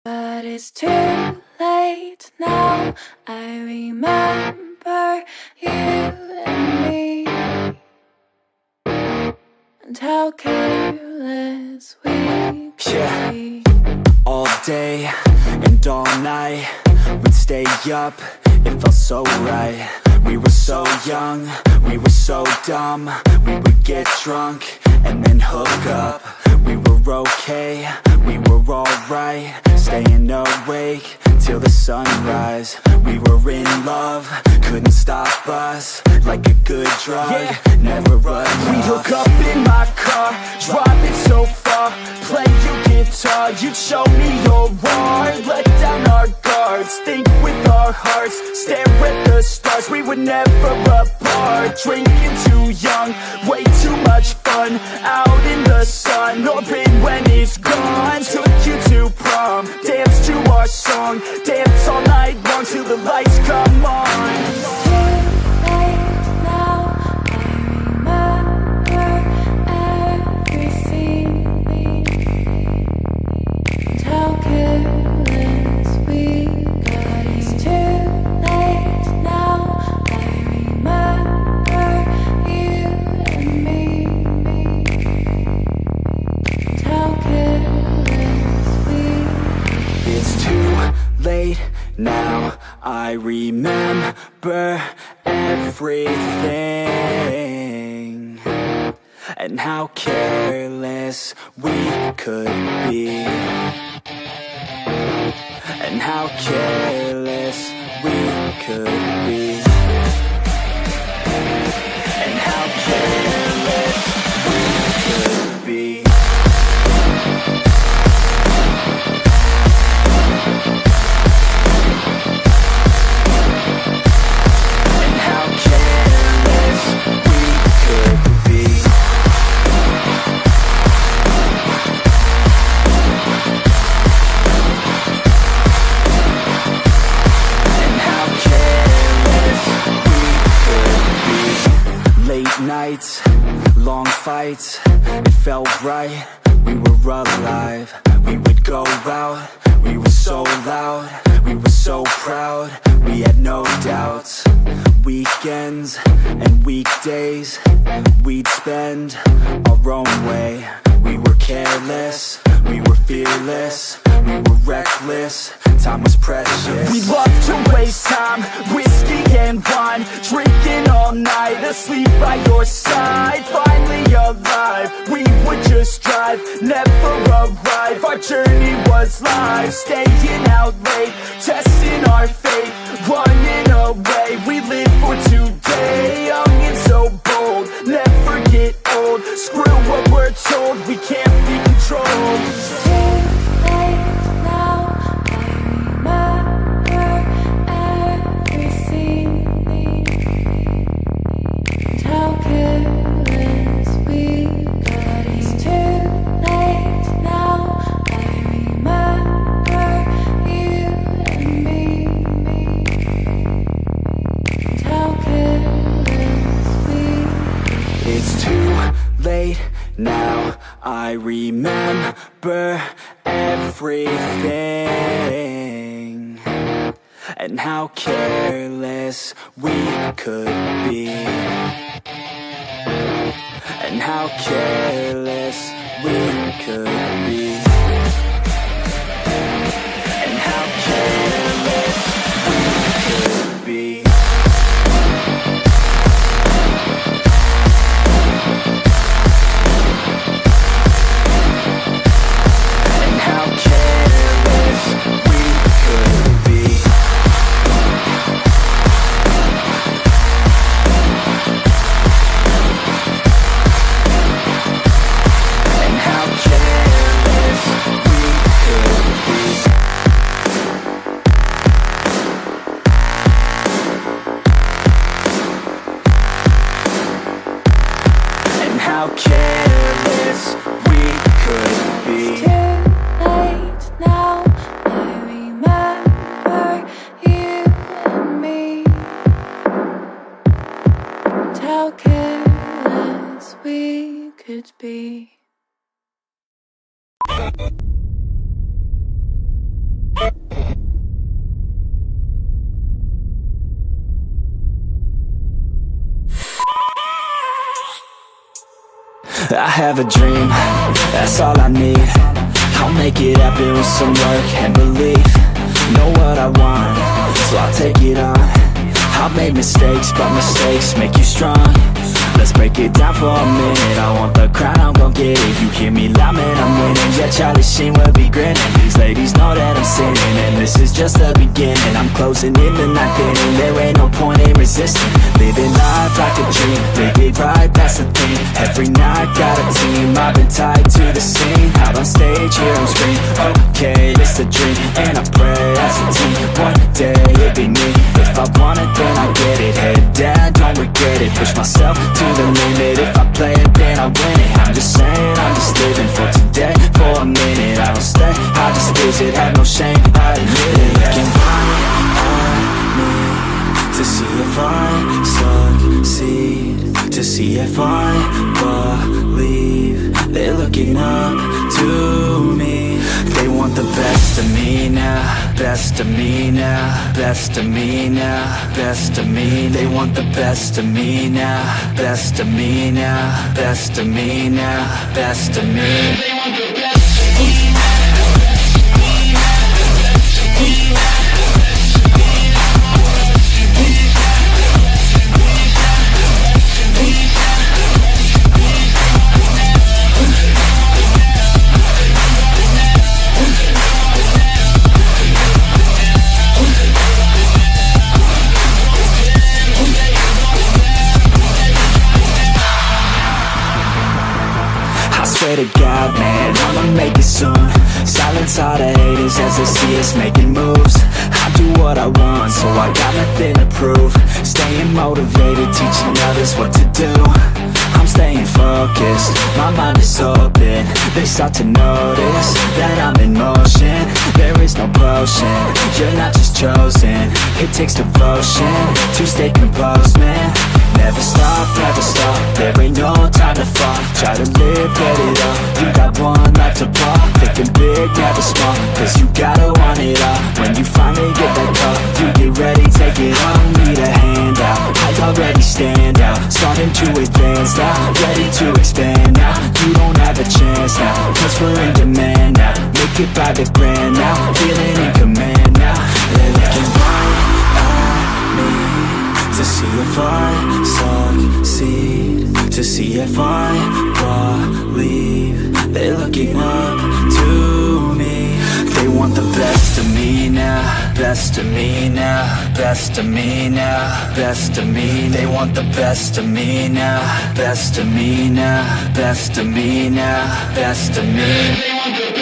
But it's too late now. I remember you and me, and how careless we could be. All day and all night, we'd stay up, it felt so right. We were so young, we were so dumb. We would get drunk and then hook up. We were okay, we were alright, staying awake till the sunrise. We were in love, couldn't stop us, like a good drug, never enough. We'd hook up in my car, driving so far, play you guitar, you'd show me your art, let down our guards, think with our hearts, stare at the stars. We were never apart, drinking too young, way too much fun, out in the sun, orbit when it's gone. Took you to prom, dance to our song, dance all night long till the lights come on. Now I remember everything, and how careless we could be, and how careless we could be, and how careless we could be. Nights, long fights, it felt right, we were alive. We would go out, we were so loud, we were so proud, we had no doubts. Weekends and weekdays, we'd spend our own way. We were careless, we were fearless, we were reckless, time was precious. We loved to waste time, whiskey and wine, drinking all night, asleep by your side. Finally alive, we would just drive, never arrive. Our journey was live, staying out late, testing our fate, running away. We live for today, young and so bold, never get old. Screw what we're told, we can't be controlled. Now I remember everything, and how careless we could be, and how careless we could be, and how careless we could be. How careless we could be. It's too late now, I remember you and me, and how careless we could be. I have a dream, that's all I need. I'll make it happen with some work and belief. Know what I want, so I'll take it on. I've made mistakes, but mistakes make you strong. Let's break it down for a minute. I want the crown, I'm gon' get it. You hear me loud, man, I'm winning. Yeah, Charlie Sheen will be grinning. These ladies know that I'm sinning, and this is just the beginning. I'm closing in the ninth inning. There ain't no point in resisting. Living life like a dream, live it right, that's the thing. Every night got a team, I've been tied to the scene. Out on stage, hear them scream, okay, it's a dream. And I pray as a team, one day it'll be me. If I want it, then I get it. Head down, don't regret it. Push myself to the limit. If I play it, then I win it. I'm just saying, I'm just living for today. For a minute, I don't stay, I just visit. Have no shame, I admit it. Looking right at me to see if I succeed, to see if I believe. They're looking up to me. They want the best of me now, best of me now, best of me now, best of me. They want the best of me now, best of me now, best of me now, best of me. They want the best of me. Swear to God, man, I'ma make it soon. Silence all the haters as they see us making moves. I do what I want, so I got nothing to prove. Staying motivated, teaching others what to do. I'm staying focused, my mind is open. They start to notice that I'm in motion. There is no potion, you're not just chosen. It takes devotion to stay composed, man. Never stop, there ain't no time to fall. Try to live, get it up, you got one life to ball. Thinking big, never small, cause you gotta want it all. When you finally get that call, you get ready, take it on. Need a hand out, I already stand out. Starting to advance now, ready to expand now. You don't have a chance now, cause we're in demand now. Make it by the grand now, feeling in command now. They're looking right at me to see if I succeed, to see if I believe. They're looking up to me. They want the best of me now, best of me now, best of me now, best of me. They want the best of me now, best of me now, best of me now, best of me. They want the